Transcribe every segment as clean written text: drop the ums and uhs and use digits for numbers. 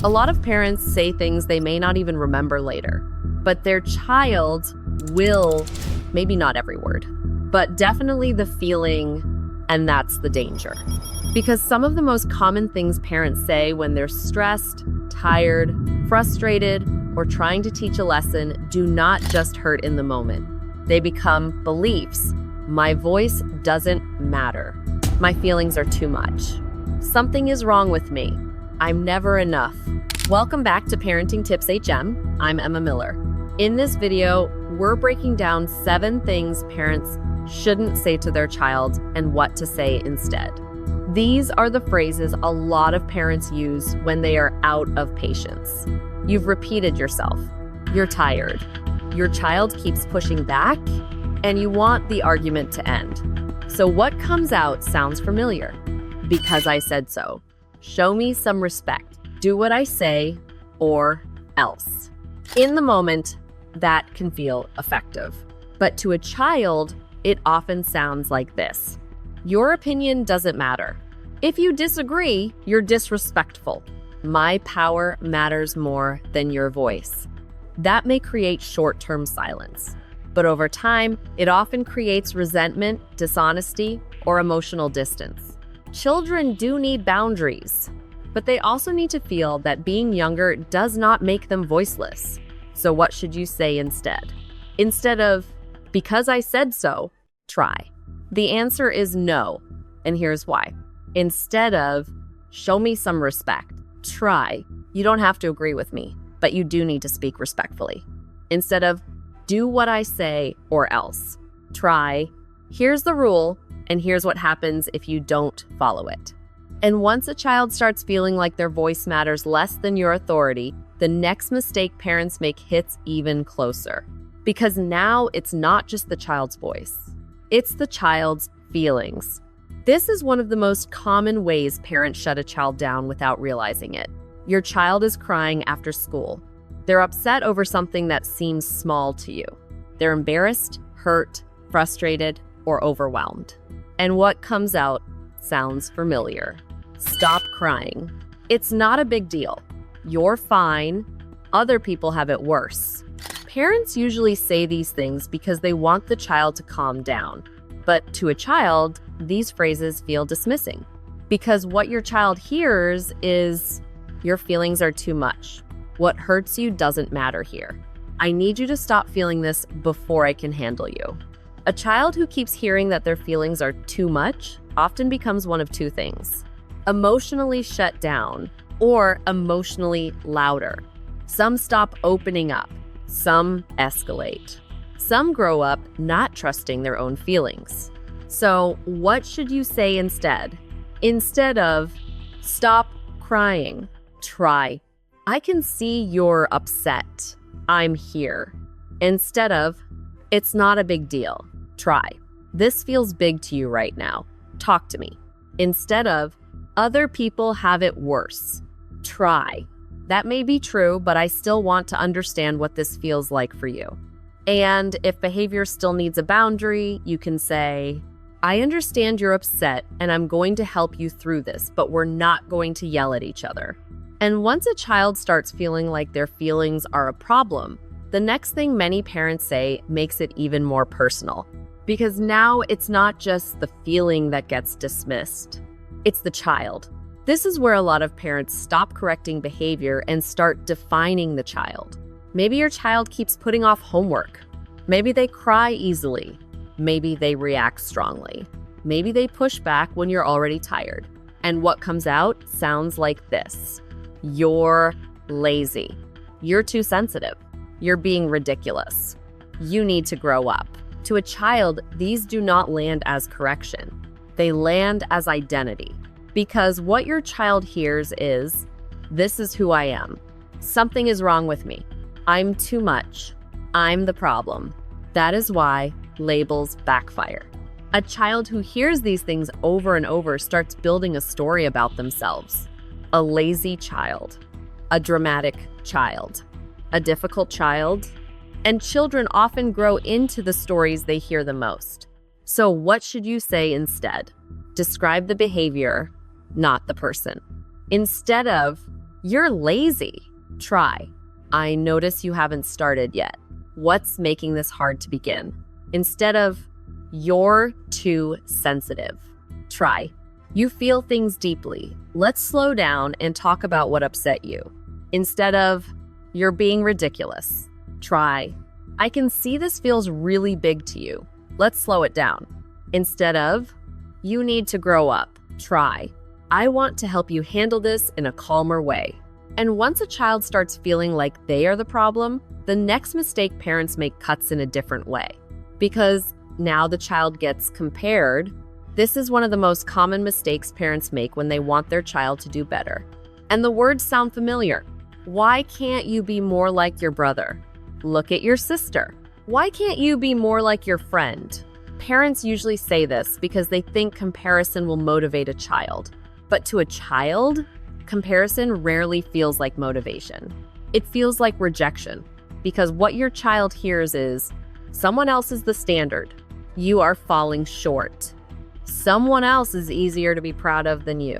A lot of parents say things they may not even remember later, but their child will, maybe not every word, but definitely the feeling, and that's the danger. Because some of the most common things parents say when they're stressed, tired, frustrated, or trying to teach a lesson do not just hurt in the moment. They become beliefs. My voice doesn't matter. My feelings are too much. Something is wrong with me. I'm never enough. Welcome back to Parenting Tips HM. I'm Emma Miller. In this video, we're breaking down 7 things parents shouldn't say to their child and what to say instead. These are the phrases a lot of parents use when they are out of patience. You've repeated yourself. You're tired. Your child keeps pushing back, and you want the argument to end. So what comes out sounds familiar. Because I said so. Show me some respect. Do what I say, or else. In the moment, that can feel effective. But to a child, it often sounds like this. Your opinion doesn't matter. If you disagree, you're disrespectful. My power matters more than your voice. That may create short-term silence. But over time, it often creates resentment, dishonesty, or emotional distance. Children do need boundaries, but they also need to feel that being younger does not make them voiceless. So what should you say instead? Instead of, because I said so, try. The answer is no, and here's why. Instead of, show me some respect, try. You don't have to agree with me, but you do need to speak respectfully. Instead of, do what I say or else, try. Here's the rule, and here's what happens if you don't follow it. And once a child starts feeling like their voice matters less than your authority, the next mistake parents make hits even closer. Because now it's not just the child's voice, it's the child's feelings. This is one of the most common ways parents shut a child down without realizing it. Your child is crying after school. They're upset over something that seems small to you. They're embarrassed, hurt, frustrated, or overwhelmed. And what comes out sounds familiar. Stop crying. It's not a big deal. You're fine. Other people have it worse. Parents usually say these things because they want the child to calm down. But to a child, these phrases feel dismissing. Because what your child hears is, your feelings are too much. What hurts you doesn't matter here. I need you to stop feeling this before I can handle you. A child who keeps hearing that their feelings are too much often becomes one of 2 things: emotionally shut down or emotionally louder. Some stop opening up, some escalate. Some grow up not trusting their own feelings. So what should you say instead? Instead of, stop crying, try. I can see you're upset. I'm here. Instead of, it's not a big deal. Try. This feels big to you right now. Talk to me. Instead of, other people have it worse. Try. That may be true, but I still want to understand what this feels like for you. And if behavior still needs a boundary, you can say, I understand you're upset and I'm going to help you through this, but we're not going to yell at each other. And once a child starts feeling like their feelings are a problem, the next thing many parents say makes it even more personal. Because now it's not just the feeling that gets dismissed, it's the child. This is where a lot of parents stop correcting behavior and start defining the child. Maybe your child keeps putting off homework. Maybe they cry easily. Maybe they react strongly. Maybe they push back when you're already tired. And what comes out sounds like this. You're lazy. You're too sensitive. You're being ridiculous. You need to grow up. To a child, these do not land as correction. They land as identity. Because what your child hears is, this is who I am. Something is wrong with me. I'm too much. I'm the problem. That is why labels backfire. A child who hears these things over and over starts building a story about themselves. A lazy child, a dramatic child, a difficult child, and children often grow into the stories they hear the most. So what should you say instead? Describe the behavior, not the person. Instead of, You're lazy. Try. I notice you haven't started yet. What's making this hard to begin? Instead of, you're too sensitive. Try. You feel things deeply. Let's slow down and talk about what upset you. Instead of, you're being ridiculous. Try. I can see this feels really big to you. Let's slow it down. Instead of, you need to grow up. Try. I want to help you handle this in a calmer way. And once a child starts feeling like they are the problem, the next mistake parents make cuts in a different way. Because now the child gets compared. This is one of the most common mistakes parents make when they want their child to do better. And the words sound familiar. Why can't you be more like your brother? Look at your sister. Why can't you be more like your friend? Parents usually say this because they think comparison will motivate a child. But to a child, comparison rarely feels like motivation. It feels like rejection, because what your child hears is, someone else is the standard. You are falling short. Someone else is easier to be proud of than you.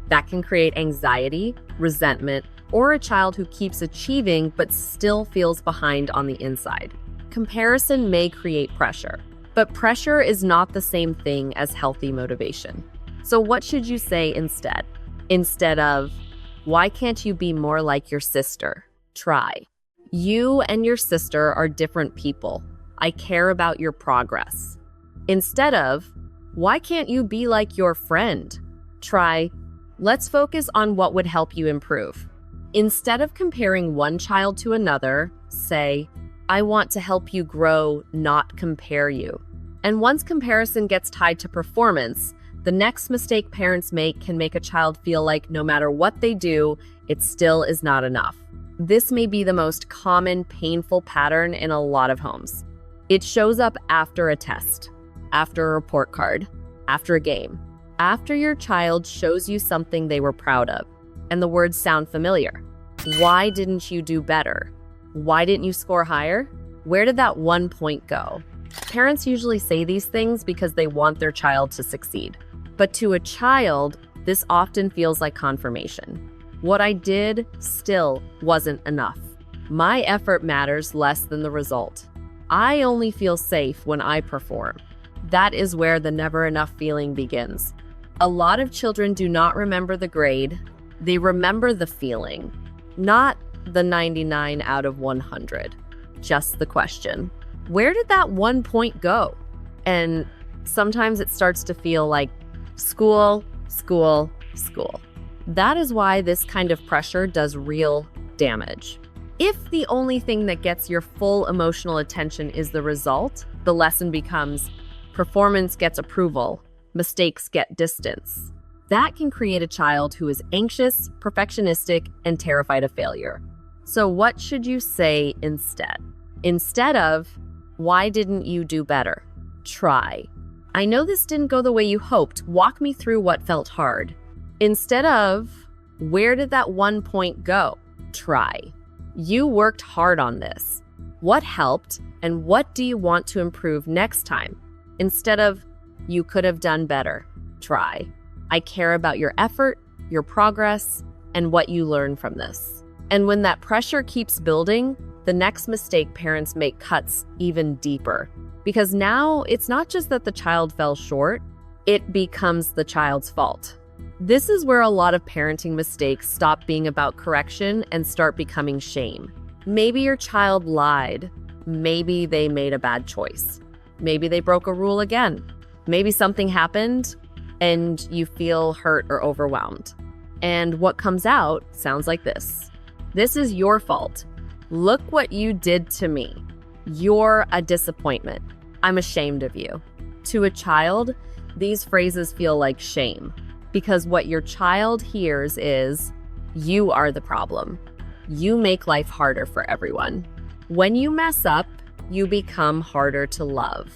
That can create anxiety, resentment, or a child who keeps achieving but still feels behind on the inside. Comparison may create pressure, but pressure is not the same thing as healthy motivation. So what should you say instead? Instead of, why can't you be more like your sister? Try. You and your sister are different people. I care about your progress. Instead of, why can't you be like your friend? Try, let's focus on what would help you improve. Instead of comparing one child to another, say, I want to help you grow, not compare you. And once comparison gets tied to performance, the next mistake parents make can make a child feel like no matter what they do, it still is not enough. This may be the most common, painful pattern in a lot of homes. It shows up after a test, after a report card, after a game, after your child shows you something they were proud of, and the words sound familiar. Why didn't you do better? Why didn't you score higher? Where did that 1 point go? Parents usually say these things because they want their child to succeed. But to a child, this often feels like confirmation. What I did still wasn't enough. My effort matters less than the result. I only feel safe when I perform. That is where the never enough feeling begins. A lot of children do not remember the grade. They remember the feeling, not the 99 out of 100. Just the question, where did that 1 point go? And sometimes it starts to feel like school, school, school. That is why this kind of pressure does real damage. If the only thing that gets your full emotional attention is the result, the lesson becomes performance gets approval, mistakes get distance. That can create a child who is anxious, perfectionistic, and terrified of failure. So what should you say instead? Instead of, why didn't you do better? Try. I know this didn't go the way you hoped. Walk me through what felt hard. Instead of, where did that 1 point go? Try. You worked hard on this. What helped, and what do you want to improve next time? Instead of, you could have done better. Try. I care about your effort, your progress, and what you learn from this. And when that pressure keeps building, the next mistake parents make cuts even deeper. Because now it's not just that the child fell short, it becomes the child's fault. This is where a lot of parenting mistakes stop being about correction and start becoming shame. Maybe your child lied. Maybe they made a bad choice. Maybe they broke a rule again. Maybe something happened and you feel hurt or overwhelmed. And what comes out sounds like this. This is your fault. Look what you did to me. You're a disappointment. I'm ashamed of you. To a child, these phrases feel like shame because what your child hears is, you are the problem. You make life harder for everyone. When you mess up, you become harder to love.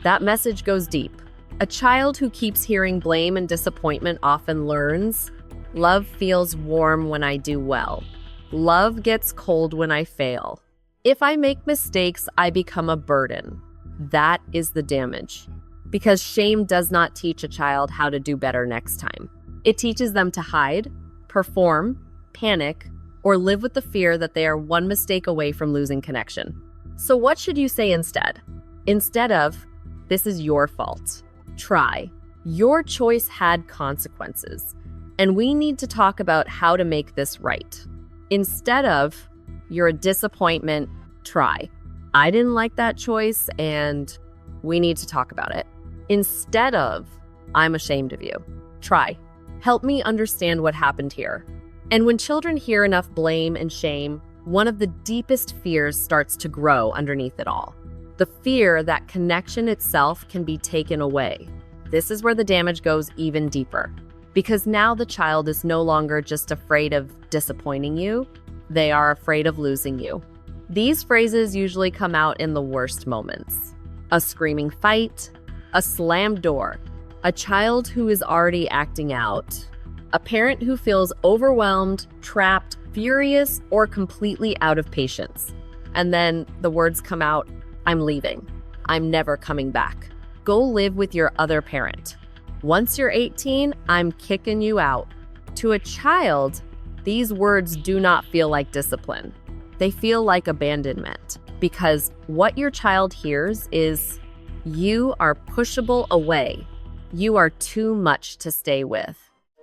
That message goes deep. A child who keeps hearing blame and disappointment often learns, love feels warm when I do well. Love gets cold when I fail. If I make mistakes, I become a burden. That is the damage. Because shame does not teach a child how to do better next time. It teaches them to hide, perform, panic, or live with the fear that they are one mistake away from losing connection. So what should you say instead? Instead of, "This is your fault," try, "Your choice had consequences, and we need to talk about how to make this right." Instead of, "You're a disappointment," try, "I didn't like that choice and we need to talk about it." Instead of, "I'm ashamed of you," try, "Help me understand what happened here." And when children hear enough blame and shame, one of the deepest fears starts to grow underneath it all. The fear that connection itself can be taken away. This is where the damage goes even deeper, because now the child is no longer just afraid of disappointing you, they are afraid of losing you. These phrases usually come out in the worst moments. A screaming fight, a slammed door, a child who is already acting out, a parent who feels overwhelmed, trapped, furious, or completely out of patience. And then the words come out, "I'm leaving. I'm never coming back. Go live with your other parent. Once you're 18, I'm kicking you out." To a child, these words do not feel like discipline. They feel like abandonment, because what your child hears is, "You are pushable away. You are too much to stay with.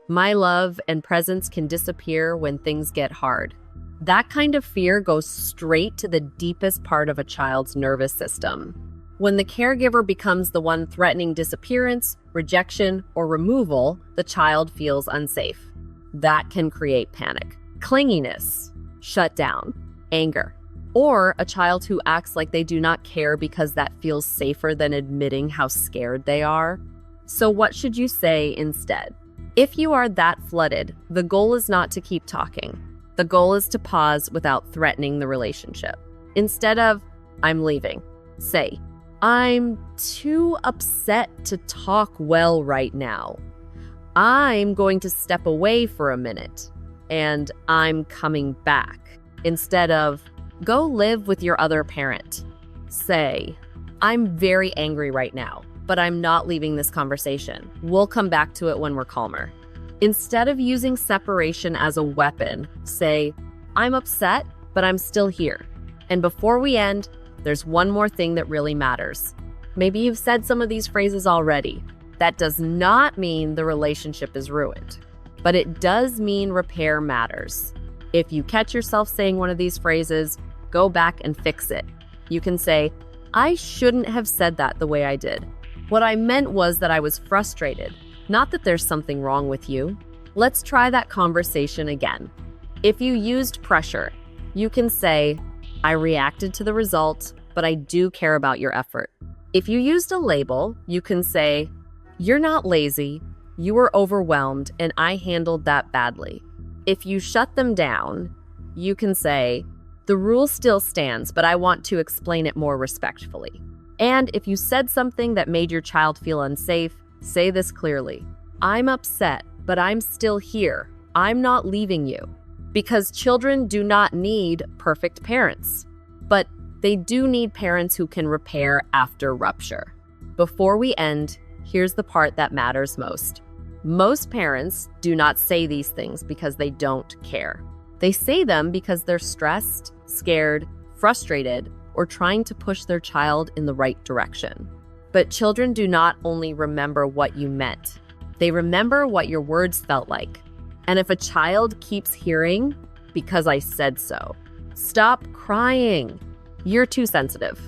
My love and presence can disappear when things get hard." That kind of fear goes straight to the deepest part of a child's nervous system. When the caregiver becomes the one threatening disappearance, rejection, or removal, the child feels unsafe. That can create panic, clinginess, shutdown, anger, or a child who acts like they do not care because that feels safer than admitting how scared they are. So what should you say instead? If you are that flooded, the goal is not to keep talking. The goal is to pause without threatening the relationship. Instead of, "I'm leaving," say, "I'm too upset to talk well right now. I'm going to step away for a minute, and I'm coming back." Instead of, "Go live with your other parent," say, "I'm very angry right now, but I'm not leaving this conversation. We'll come back to it when we're calmer." Instead of using separation as a weapon, say, "I'm upset, but I'm still here. And before we end, there's one more thing that really matters." Maybe you've said some of these phrases already. That does not mean the relationship is ruined, but it does mean repair matters. If you catch yourself saying one of these phrases, go back and fix it. You can say, "I shouldn't have said that the way I did. What I meant was that I was frustrated, not that there's something wrong with you. Let's try that conversation again." If you used pressure, you can say, "I reacted to the result, but I do care about your effort." If you used a label, you can say, "You're not lazy, you were overwhelmed, and I handled that badly." If you shut them down, you can say, "The rule still stands, but I want to explain it more respectfully." And if you said something that made your child feel unsafe, say this clearly, "I'm upset, but I'm still here. I'm not leaving you." Because children do not need perfect parents, but they do need parents who can repair after rupture. Before we end, here's the part that matters most. Most parents do not say these things because they don't care. They say them because they're stressed, scared, frustrated, or trying to push their child in the right direction. But children do not only remember what you meant, they remember what your words felt like. And if a child keeps hearing, "Because I said so," stop crying. You're too sensitive.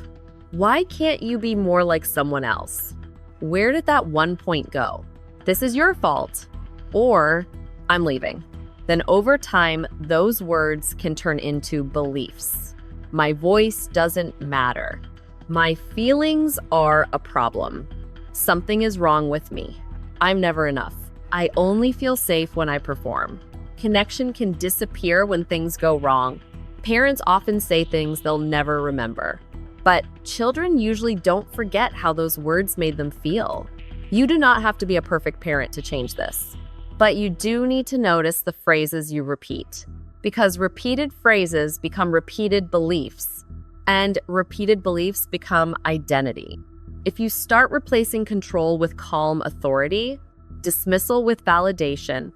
Why can't you be more like someone else? Where did that one point go? This is your fault. Or, "I'm leaving." Then over time, those words can turn into beliefs. My voice doesn't matter. My feelings are a problem. Something is wrong with me. I'm never enough. I only feel safe when I perform. Connection can disappear when things go wrong. Parents often say things they'll never remember. But children usually don't forget how those words made them feel. You do not have to be a perfect parent to change this. But you do need to notice the phrases you repeat, because repeated phrases become repeated beliefs, and repeated beliefs become identity. If you start replacing control with calm authority, dismissal with validation,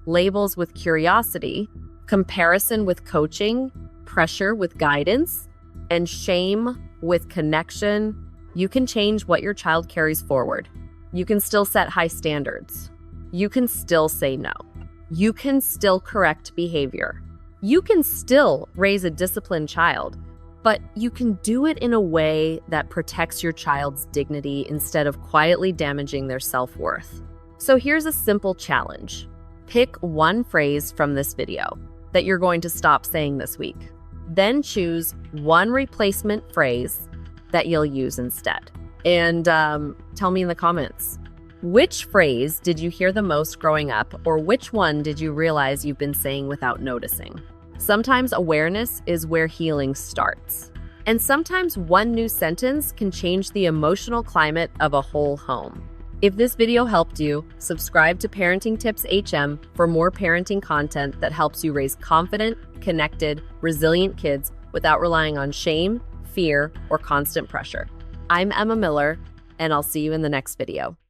labels with curiosity, comparison with coaching, pressure with guidance, and shame with connection, you can change what your child carries forward. You can still set high standards. You can still say no. You can still correct behavior. You can still raise a disciplined child, but you can do it in a way that protects your child's dignity instead of quietly damaging their self-worth. So here's a simple challenge. Pick one phrase from this video that you're going to stop saying this week. Then choose one replacement phrase that you'll use instead. And tell me in the comments, which phrase did you hear the most growing up, or which one did you realize you've been saying without noticing? Sometimes awareness is where healing starts. And sometimes one new sentence can change the emotional climate of a whole home. If this video helped you, subscribe to Parenting Tips HM for more parenting content that helps you raise confident, connected, resilient kids without relying on shame, fear, or constant pressure. I'm Emma Miller, and I'll see you in the next video.